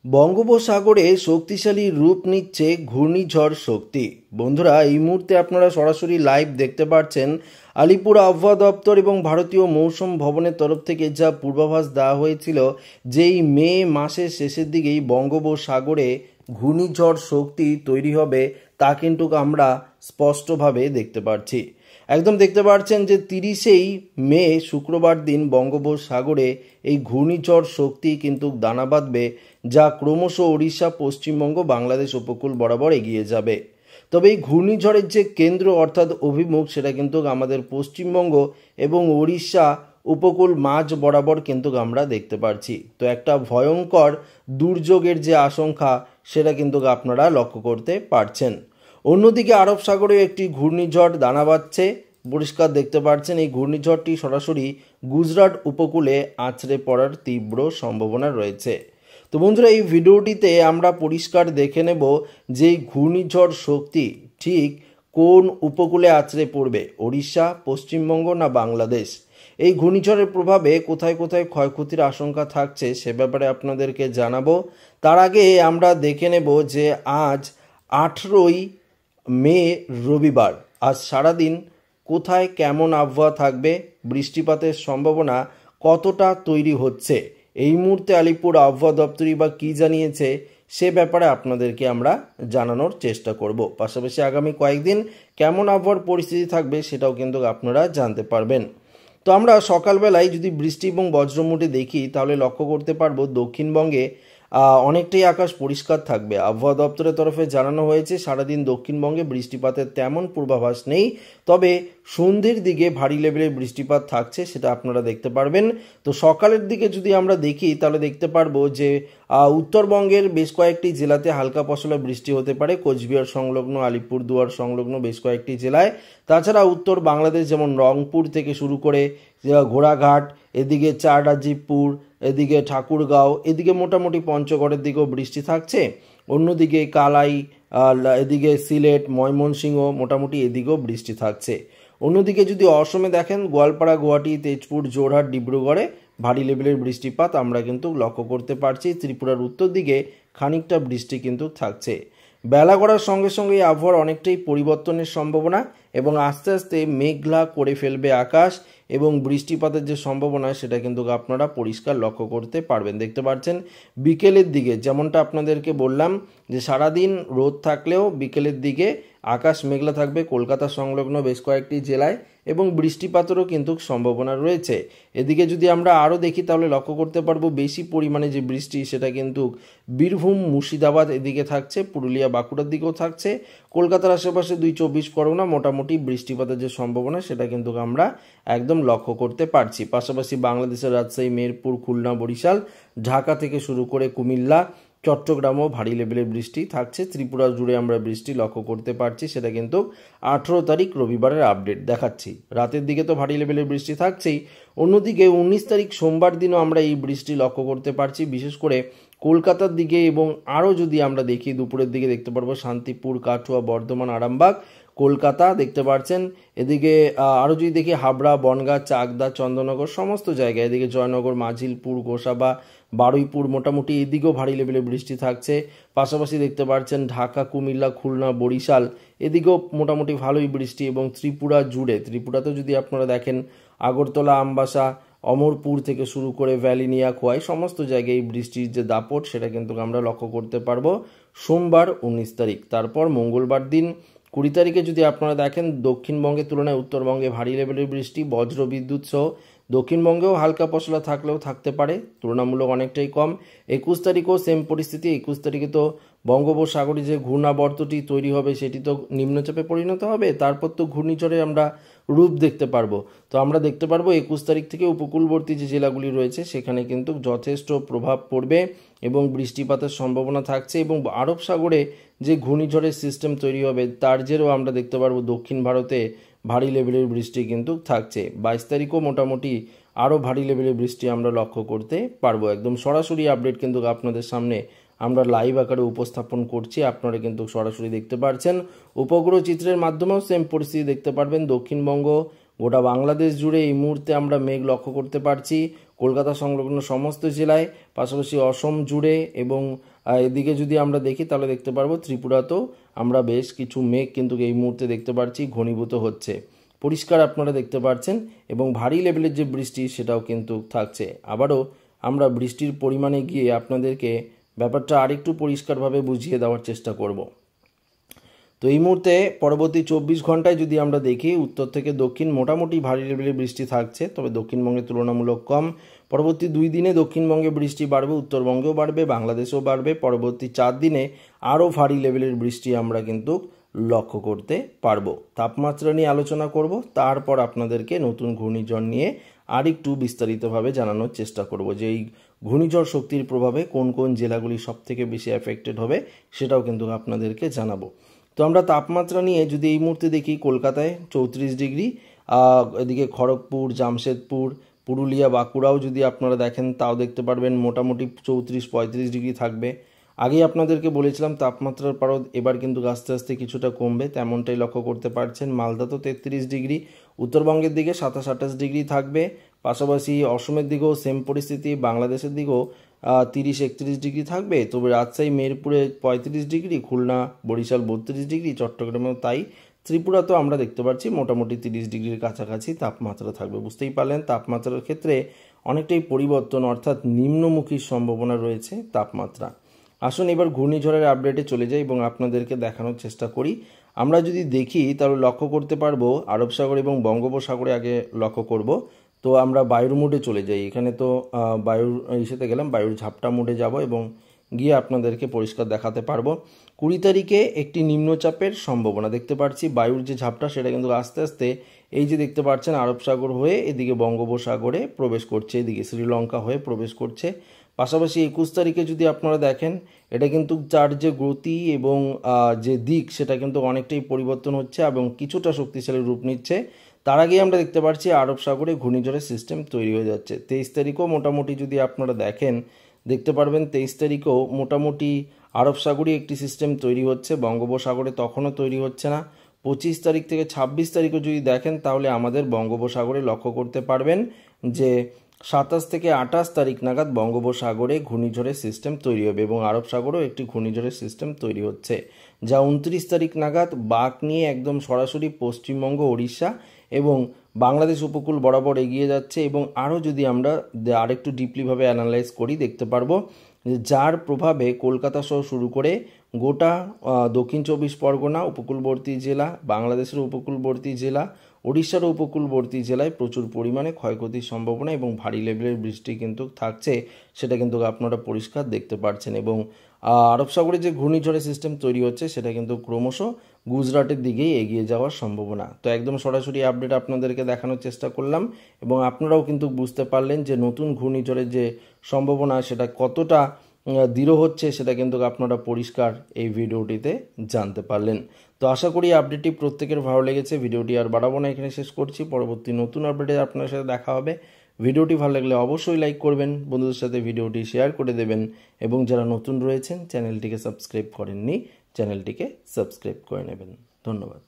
বঙ্গোপসাগরে শক্তিশালী রূপ নিচ্ছে ঘূর্ণিঝড় শক্তি। বন্ধুরা, এই মুহূর্তে আপনারা সরাসরি লাইভ দেখতে পাচ্ছেন আলিপুর আবহাওয়া দপ্তর এবং ভারতীয় মৌসুম ভবনের তরফ থেকে যা পূর্বাভাস দেওয়া হয়েছিল যে এই মে মাসের শেষের দিকেই বঙ্গোপসাগরে ঘূর্ণিঝড় শক্তি তৈরি হবে, তা কিন্তু আমরা স্পষ্টভাবে দেখতে পাচ্ছি। একদম দেখতে পাচ্ছেন যে 30 মে শুক্রবার দিন বঙ্গোপসাগরে এই ঘূর্ণিঝড় শক্তি কিন্তু দানা বাঁধবে, যা ক্রমশ ওড়িশা, পশ্চিমবঙ্গ, বাংলাদেশ উপকূল বরাবর এগিয়ে যাবে। তবে এই ঘূর্ণিঝড়ের যে কেন্দ্র অর্থাৎ অভিমুখ, সেটা কিন্তু আমাদের পশ্চিমবঙ্গ এবং ওড়িশা উপকূল মাঝ বরাবর কিন্তু আমরা দেখতে পাচ্ছি। তো একটা ভয়ঙ্কর দুর্যোগের যে আশঙ্কা, সেটা কিন্তু আপনারা লক্ষ্য করতে পারছেন। অন্যদিকে আরব সাগরে একটি ঘূর্ণিঝড় দানা বাঁধছে, পরিষ্কার দেখতে পাচ্ছেন। এই ঘূর্ণিঝড়টি সরাসরি গুজরাট উপকূলে আছড়ে পড়ার তীব্র সম্ভাবনা রয়েছে। তো বন্ধুরা, এই ভিডিওটিতে আমরা পরিষ্কার দেখে নেব যে এই ঘূর্ণিঝড় শক্তি ঠিক কোন উপকূলে আছড়ে পড়বে, ওড়িশা, পশ্চিমবঙ্গ না বাংলাদেশ। এই ঘূর্ণিঝড়ের প্রভাবে কোথায় কোথায় ক্ষয়ক্ষতির আশঙ্কা থাকছে সে ব্যাপারে আপনাদেরকে জানাবো। তার আগে আমরা দেখে নেব যে আজ 18 মে রবিবার, আজ সারাদিন কোথায় কেমন আবহাওয়া থাকবে, বৃষ্টিপাতের সম্ভাবনা কতটা তৈরি হচ্ছে, এই মুহূর্তে আলিপুর আবহাওয়া দপ্তরই বা কী জানিয়েছে সে ব্যাপারে আপনাদেরকে আমরা জানানোর চেষ্টা করব। পাশাপাশি আগামী কয়েকদিন কেমন আবহাওয়ার পরিস্থিতি থাকবে সেটাও কিন্তু আপনারা জানতে পারবেন। তো আমরা সকালবেলায় যদি বৃষ্টি এবং বজ্রমুটে দেখি তাহলে লক্ষ্য করতে পারবো দক্ষিণবঙ্গে অনেকটাই আকাশ পরিষ্কার থাকবে। আবহাওয়া দপ্তরের তরফে জানানো হয়েছে সারাদিন দক্ষিণবঙ্গে বৃষ্টিপাতের তেমন পূর্বাভাস নেই, তবে সন্ধ্যের দিকে ভারী লেভেলের বৃষ্টিপাত থাকছে, সেটা আপনারা দেখতে পারবেন। তো সকালের দিকে যদি আমরা দেখি তাহলে দেখতে পারবো যে উত্তরবঙ্গের বেশ কয়েকটি জেলাতে হালকা পশলা বৃষ্টি হতে পারে, কোচবিহার সংলগ্ন, আলিপুরদুয়ার সংলগ্ন বেশ কয়েকটি জেলায়। তাছাড়া উত্তর বাংলাদেশ যেমন রংপুর থেকে শুরু করে ঘোড়াঘাট, এদিকে চাররাজীবপুর, এদিকে ঠাকুরগাঁও, এদিকে মোটামুটি পঞ্চগড়ের দিকেও বৃষ্টি থাকছে। অন্যদিকে কালাই, এদিকে সিলেট, ময়মনসিংহ, মোটামুটি এদিকেও বৃষ্টি থাকছে। অন্যদিকে যদি অসমে দেখেন গোয়ালপাড়া, গুয়াহাটি, তেজপুর, জোরহাট, ডিব্রুগড়ে ভারী লেভেলের বৃষ্টিপাত আমরা কিন্তু লক্ষ্য করতে পারছি। ত্রিপুরার উত্তর দিকে খানিকটা বৃষ্টি কিন্তু থাকছে। বেলা গড়ার সঙ্গে সঙ্গে এই আবহাওয়ার অনেকটাই পরিবর্তনের সম্ভাবনা এবং আস্তে আস্তে মেঘলা করে ফেলবে আকাশ এবং বৃষ্টিপাতের যে সম্ভাবনা সেটা কিন্তু আপনারা পরিষ্কার লক্ষ্য করতে পারবেন। দেখতে পাচ্ছেন বিকেলের দিকে যেমনটা আপনাদেরকে বললাম যে সারাদিন রোদ থাকলেও বিকেলের দিকে আকাশ মেঘলা থাকবে কলকাতা সংলগ্ন বেশ কয়েকটি জেলায় এবং বৃষ্টিপাতেরও কিন্তু সম্ভাবনা রয়েছে। এদিকে যদি আমরা আরও দেখি তাহলে লক্ষ্য করতে পারবো বেশি পরিমাণে যে বৃষ্টি সেটা কিন্তু বীরভূম, মুর্শিদাবাদ এদিকে থাকছে, পুরুলিয়া, বাঁকুড়ার দিকেও থাকছে। কলকাতার আশেপাশে 2-24 পরগনা মোটামুটি বৃষ্টিপাতের যে সম্ভাবনা সেটা কিন্তু আমরা একদম লক্ষ্য করতে পারছি। পাশাপাশি বাংলাদেশের রাজশাহী, মেহেরপুর, খুলনা, বরিশাল, ঢাকা থেকে শুরু করে কুমিল্লা, চট্টগ্রামও ভারী লেভেলের বৃষ্টি থাকছে। ত্রিপুরা জুড়ে আমরা বৃষ্টি লক্ষ্য করতে পারছি, সেটা কিন্তু 18 তারিখ রবিবারের আপডেট দেখাচ্ছি। রাতের দিকে তো ভারী লেভেলের বৃষ্টি থাকছেই, অন্যদিকে 19 তারিখ সোমবার দিনও আমরা এই বৃষ্টি লক্ষ্য করতে পারছি, বিশেষ করে কলকাতার দিকে। এবং আরও যদি আমরা দেখি দুপুরের দিকে দেখতে পারবো শান্তিপুর, কাটুয়া, বর্ধমান, আরামবাগ, কলকাতা দেখতে পাচ্ছেন। এদিকে আরও যদি দেখি হাবড়া, বনগাঁ, চাকদা, চন্দননগর সমস্ত জায়গায়, এদিকে জয়নগর, মাঝিলপুর, গোসাবা, বারুইপুর মোটামুটি এদিকেও ভারী লেভেলের বৃষ্টি থাকছে। পাশাপাশি দেখতে পাচ্ছেন ঢাকা, কুমিল্লা, খুলনা, বরিশাল এদিকেও মোটামুটি ভালোই বৃষ্টি। এবং ত্রিপুরা জুড়ে, ত্রিপুরাতেও যদি আপনারা দেখেন আগরতলা, আমবাসা, অমরপুর থেকে শুরু করে ভ্যালিনিয়া, খোয়াই সমস্ত জায়গায় এই বৃষ্টির যে দাপট সেটা কিন্তু আমরা লক্ষ্য করতে পারবো সোমবার 19 তারিখ। তারপর মঙ্গলবার দিন 20 তারিখে যদি আপনারা দেখেন দক্ষিণবঙ্গের তুলনায় উত্তরবঙ্গে ভারী লেভেলের বৃষ্টি, বজ্র বিদ্যুৎ সহ। দক্ষিণবঙ্গেও হালকা পশলা থাকলেও থাকতে পারে, তুলনামূলক অনেকটাই কম। 21 তারিখও সেম পরিস্থিতি। 21 তারিখে তো বঙ্গোপসাগরে যে ঘূর্ণাবর্তটি তৈরি হবে সেটি তো নিম্নচাপে পরিণত হবে, তারপর তো ঘূর্ণিঝড়ে আমরা রূপ দেখতে পারবো। তো আমরা দেখতে পারবো 21 তারিখ থেকে উপকূলবর্তী যে জেলাগুলি রয়েছে সেখানে কিন্তু যথেষ্ট প্রভাব পড়বে এবং বৃষ্টিপাতের সম্ভাবনা থাকছে। এবং আরব সাগরে যে ঘূর্ণিঝড়ের সিস্টেম তৈরি হবে তার জেরেও আমরা দেখতে পারবো দক্ষিণ ভারতে ভারী লেভেলের বৃষ্টি কিন্তু থাকছে। 22 তারিখও মোটামুটি আরও ভারী লেভেলের বৃষ্টি আমরা লক্ষ্য করতে পারবো। একদম সরাসরি আপডেট কিন্তু আপনাদের সামনে আমরা লাইভ আকারে উপস্থাপন করছি, আপনারা কিন্তু সরাসরি দেখতে পাচ্ছেন। উপগ্রহ চিত্রের মাধ্যমেও সেম পরিস্থিতি দেখতে পারবেন। দক্ষিণবঙ্গ, গোটা বাংলাদেশ জুড়ে এই মুহূর্তে আমরা মেঘ লক্ষ্য করতে পারছি, কলকাতা সংলগ্ন সমস্ত জেলায়, পাশাপাশি অসম জুড়ে, এবং এদিকে যদি আমরা দেখি তাহলে দেখতে পারবো ত্রিপুরাতেও আমরা বেশ কিছু মেঘ কিন্তু এই মুহূর্তে দেখতে পাচ্ছি ঘনীভূত হচ্ছে। পরিষ্কার আপনারা দেখতে পাচ্ছেন, এবং ভারী লেভেলের যে বৃষ্টি সেটাও কিন্তু থাকছে। আবারও আমরা বৃষ্টির পরিমাণে গিয়ে আপনাদেরকে ব্যাপারটা আরেকটু পরিষ্কারভাবে বুঝিয়ে দেওয়ার চেষ্টা করব। তো এই মুহূর্তে পরবর্তী 24 ঘন্টায় যদি আমরা দেখি, উত্তর থেকে দক্ষিণ মোটামুটি ভারী লেভেলের বৃষ্টি থাকছে, তবে দক্ষিণবঙ্গে তুলনামূলক কম। পরবর্তী 2 দিনে দক্ষিণবঙ্গে বৃষ্টি বাড়বে, উত্তরবঙ্গেও বাড়বে, বাংলাদেশেও বাড়বে। পরবর্তী 4 দিনে আরও ভারী লেভেলের বৃষ্টি আমরা কিন্তু লক্ষ্য করতে পারবো। তাপমাত্রা নিয়ে আলোচনা করব, তারপর আপনাদেরকে নতুন ঘূর্ণিঝড় নিয়ে আরেকটু বিস্তারিতভাবে জানানোর চেষ্টা করব যে এই ঘূর্ণিঝড় শক্তির প্রভাবে কোন কোন জেলাগুলি সবথেকে বেশি এফেক্টেড হবে সেটাও কিন্তু আপনাদেরকে জানাবো। তো আমরা তাপমাত্রা নিয়ে যদি এই মুহূর্তে দেখি, কলকাতায় 34 ডিগ্রি, এদিকে খড়গপুর, জামশেদপুর, পুরুলিয়া, বাঁকুড়াও যদি আপনারা দেখেন তাও দেখতে পারবেন মোটামুটি 34-35 ডিগ্রি থাকবে। আগেই আপনাদেরকে বলেছিলাম তাপমাত্রার পারদ এবার কিন্তু আস্তে আস্তে কিছুটা কমবে, তেমনটাই লক্ষ্য করতে পারছেন। মালদা তো 33 ডিগ্রি, উত্তরবঙ্গের দিকে 27-28 ডিগ্রি থাকবে, পাশাপাশি অসমের দিকেও সেম পরিস্থিতি, বাংলাদেশের দিকেও 30-31 ডিগ্রি থাকবে। তবে রাজশাহী, মেহেরপুরে 35 ডিগ্রি, খুলনা, বরিশাল 32 ডিগ্রি, চট্টগ্রামেও তাই। ত্রিপুরাতেও আমরা দেখতে পাচ্ছি মোটামুটি 30 ডিগ্রির কাছাকাছি তাপমাত্রা থাকবে। বুঝতেই পারলেন তাপমাত্রার ক্ষেত্রে অনেকটাই পরিবর্তন, অর্থাৎ নিম্নমুখীর সম্ভাবনা রয়েছে তাপমাত্রা। আসুন এবার ঘূর্ণিঝড়ের আপডেটে চলে যাই এবং আপনাদেরকে দেখানোর চেষ্টা করি। আমরা যদি দেখি তাহলে লক্ষ্য করতে পারবো আরব সাগর এবং বঙ্গোপসাগরে আগে লক্ষ্য করব। তো আমরা বায়ুর মুডে চলে যাই, এখানে তো বায়ুর ইসেতে গেলাম, বায়ুর ঝাপটা মুডে যাব এবং গিয়ে আপনাদেরকে পরিষ্কার দেখাতে পারবো। 20 তারিখে একটি নিম্নচাপের সম্ভাবনা দেখতে পাচ্ছি, বায়ুর যে ঝাপটা সেটা কিন্তু আস্তে আস্তে এই যে দেখতে পাচ্ছেন আরব সাগর হয়ে এদিকে বঙ্গোপসাগরে প্রবেশ করছে, এদিকে শ্রীলঙ্কা হয়ে প্রবেশ করছে। পাশাপাশি 21 তারিখে যদি আপনারা দেখেন, এটা কিন্তু যার যে গতি এবং যে দিক সেটা কিন্তু অনেকটাই পরিবর্তন হচ্ছে এবং কিছুটা শক্তিশালী রূপ নিচ্ছে। তার আগেই আমরা দেখতে পাচ্ছি আরব সাগরে ঘূর্ণিঝড়ের সিস্টেম তৈরি হয়ে যাচ্ছে। 23 তারিখও মোটামুটি যদি আপনারা দেখেন দেখতে পারবেন 23 তারিখেও মোটামুটি আরব সাগরে একটি সিস্টেম তৈরি হচ্ছে, বঙ্গোপসাগরে তখনও তৈরি হচ্ছে না। 25 তারিখ থেকে 26 তারিখও যদি দেখেন তাহলে আমাদের বঙ্গোপসাগরে লক্ষ্য করতে পারবেন যে 27 থেকে 28 তারিখ নাগাদ বঙ্গোপসাগরে ঘূর্ণিঝড়ের সিস্টেম তৈরি হবে এবং আরব সাগরেও একটি ঘূর্ণিঝড়ের সিস্টেম তৈরি হচ্ছে, যা 29 তারিখ নাগাদ বাঁক নিয়ে একদম সরাসরি পশ্চিমবঙ্গ, ওড়িশা এবং বাংলাদেশ উপকূল বরাবর এগিয়ে যাচ্ছে। এবং আরও যদি আমরা আরেকটু ডিপলিভাবে অ্যানালাইজ করি দেখতে পারবো যে যার প্রভাবে কলকাতা সহ শুরু করে গোটা দক্ষিণ 24 পরগনা, উপকূলবর্তী জেলা, বাংলাদেশের উপকূলবর্তী জেলা, ওড়িশার উপকূলবর্তী জেলায় প্রচুর পরিমাণে ক্ষয়ক্ষতির সম্ভাবনা এবং ভারী লেভেলের বৃষ্টি কিন্তু থাকছে, সেটা কিন্তু আপনারা পরিষ্কার দেখতে পাচ্ছেন। এবং আরব সাগরে যে ঘূর্ণিঝড়ের সিস্টেম তৈরি হচ্ছে সেটা কিন্তু ক্রমশ গুজরাটের দিকেই এগিয়ে যাওয়ার সম্ভাবনা। তো একদম সরাসরি আপডেট আপনাদেরকে দেখানোর চেষ্টা করলাম এবং আপনারাও কিন্তু বুঝতে পারলেন যে নতুন ঘূর্ণিঝড়ের যে সম্ভাবনা সেটা কতটা দৃঢ় হচ্ছে সেটা কিন্তু আপনারা পরিষ্কার এই ভিডিওটিতে জানতে পারলেন। তো আশা করি আপডেটটি প্রত্যেকের ভালো লেগেছে। ভিডিওটি আর বাড়াবো না, এখানে শেষ করছি। পরবর্তী নতুন আপডেটে আপনার সাথে দেখা হবে। ভিডিওটি ভালো লাগলে অবশ্যই লাইক করবেন, বন্ধুদের সাথে ভিডিওটি শেয়ার করে দেবেন এবং যারা নতুন রয়েছেন চ্যানেলটিকে সাবস্ক্রাইব করেননি চ্যানেলটিকে সাবস্ক্রাইব করে নেবেন। ধন্যবাদ।